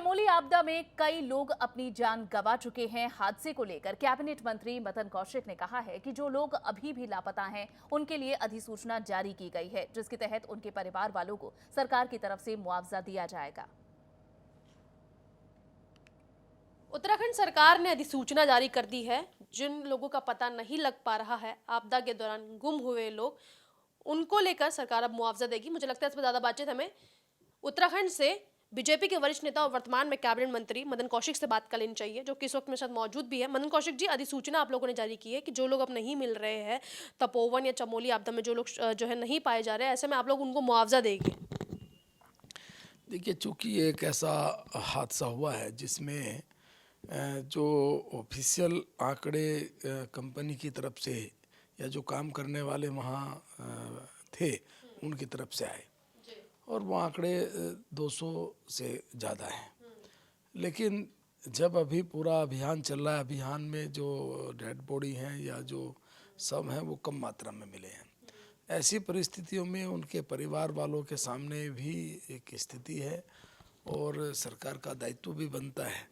चमोली आपदा में कई लोग अपनी जान गंवा चुके हैं। हादसे को लेकर कैबिनेट मंत्री मदन कौशिक ने कहा है कि जो लोग अभी भी लापता हैं उनके लिए अधिसूचना जारी की गई है, जिसके तहत उनके परिवार वालों को सरकार की तरफ से मुआवजा दिया जाएगा। उत्तराखंड सरकार ने अधिसूचना जारी कर दी है। जिन लोगों का पता नहीं लग पा रहा है, आपदा के दौरान गुम हुए लोग, उनको लेकर सरकार अब मुआवजा देगी। मुझे लगता है इस पर ज्यादा बातचीत हमें उत्तराखंड से बीजेपी के वरिष्ठ नेता और वर्तमान में कैबिनेट मंत्री मदन कौशिक से बात कर लेनी चाहिए, जो कि इस वक्त मेरे साथ मौजूद भी है। मदन कौशिक जी, अधिसूचना आप लोगों ने जारी की है कि जो लोग अब नहीं मिल रहे हैं, तपोवन या चमोली आपदा में जो लोग जो है नहीं पाए जा रहे हैं, ऐसे में आप लोग उनको मुआवजा देंगे। देखिए, चूँकि एक ऐसा हादसा हुआ है जिसमें जो ऑफिशियल आंकड़े कंपनी की तरफ से या जो काम करने वाले वहाँ थे उनकी तरफ से आए और वो आंकड़े 200 से ज़्यादा हैं। लेकिन जब अभी पूरा अभियान चल रहा है, अभियान में जो डेड बॉडी हैं या जो शव हैं वो कम मात्रा में मिले हैं। ऐसी परिस्थितियों में उनके परिवार वालों के सामने भी एक स्थिति है और सरकार का दायित्व भी बनता है।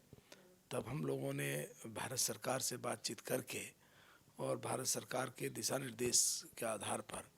तब हम लोगों ने भारत सरकार से बातचीत करके और भारत सरकार के दिशा निर्देश के आधार पर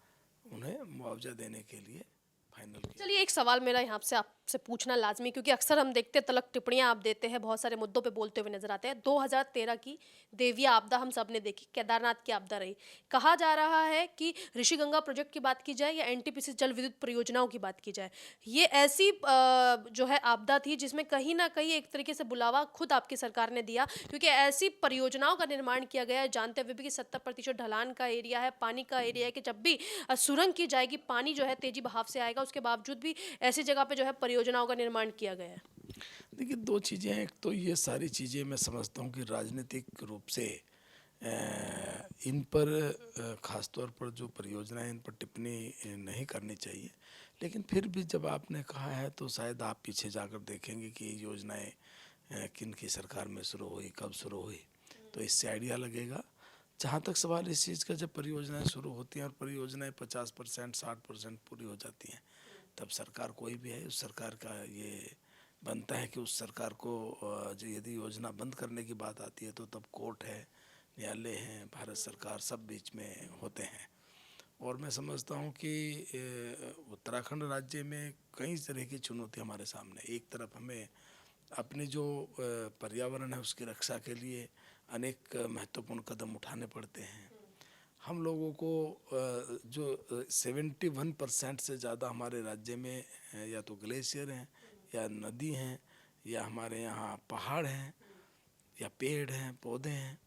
उन्हें मुआवजा देने के लिए फाइनल किया। चलिए, एक सवाल मेरा यहाँ से आपसे पूछना लाजमी, क्योंकि अक्सर हम देखते हैं तलक टिप्पणियां आप देते हैं, बहुत सारे मुद्दों पे बोलते हुए नजर आते हैं। 2013 की देविया आपदा हम सब ने देखी, केदारनाथ की आपदा रही। कहा जा रहा है कि ऋषिगंगा प्रोजेक्ट की बात की जाए या एनटीपीसी जल विद्युत परियोजनाओं की बात की जाए, ये ऐसी जो है आपदा थी जिसमें कहीं ना कहीं एक तरीके से बुलावा खुद आपकी सरकार ने दिया, क्योंकि ऐसी परियोजनाओं का निर्माण किया गया है, जानते हुए भी कि 70% ढलान का एरिया है, पानी का एरिया है, कि जब भी सुरंग की जाएगी पानी जो है तेजी बहाव से आएगा, उसके बावजूद भी ऐसी जगह पे जो है परियोजनाओं का निर्माण किया गया है। देखिए, दो चीज़ें हैं। एक तो ये सारी चीज़ें मैं समझता हूँ कि राजनीतिक रूप से इन पर ख़ास तौर पर जो परियोजनाएं, इन पर टिप्पणी नहीं करनी चाहिए। लेकिन फिर भी जब आपने कहा है तो शायद आप पीछे जाकर देखेंगे कि ये योजनाएं किन की सरकार में शुरू हुई, कब शुरू हुई, तो इससे आइडिया लगेगा। जहाँ तक सवाल इस चीज़ का, जब परियोजनाएं शुरू होती हैं और परियोजनाएं 50% 60% पूरी हो जाती हैं, तब सरकार कोई भी है, उस सरकार का ये बनता है कि उस सरकार को जो यदि योजना बंद करने की बात आती है तो तब कोर्ट है, न्यायालय है, भारत सरकार सब बीच में होते हैं। और मैं समझता हूँ कि उत्तराखंड राज्य में कई तरह की चुनौती हमारे सामने। एक तरफ हमें अपने जो पर्यावरण है उसकी रक्षा के लिए अनेक महत्वपूर्ण कदम उठाने पड़ते हैं। हम लोगों को जो 71% से ज़्यादा हमारे राज्य में या तो ग्लेशियर हैं या नदी हैं या हमारे यहाँ पहाड़ हैं या पेड़ हैं, पौधे हैं,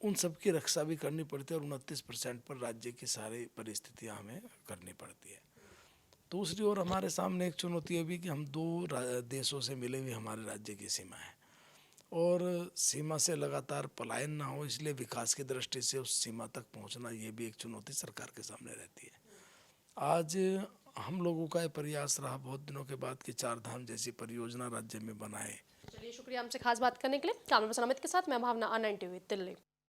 उन सब की रक्षा भी करनी पड़ती है और 29% पर राज्य की सारी परिस्थितियाँ हमें करनी पड़ती है। दूसरी ओर हमारे सामने एक चुनौती है भी कि हम दो देशों से मिले हुए हमारे राज्य की सीमा है और सीमा से लगातार पलायन ना हो, इसलिए विकास की दृष्टि से उस सीमा तक पहुंचना ये भी एक चुनौती सरकार के सामने रहती है। आज हम लोगों का ये प्रयास रहा बहुत दिनों के बाद कि 4 धाम जैसी परियोजना राज्य में बनाए। चलिए, शुक्रिया हमसे खास बात करने के लिए। कैमरा पर्सन अमित के साथ मैं भावना, आनंद टीवी, दिल्ली।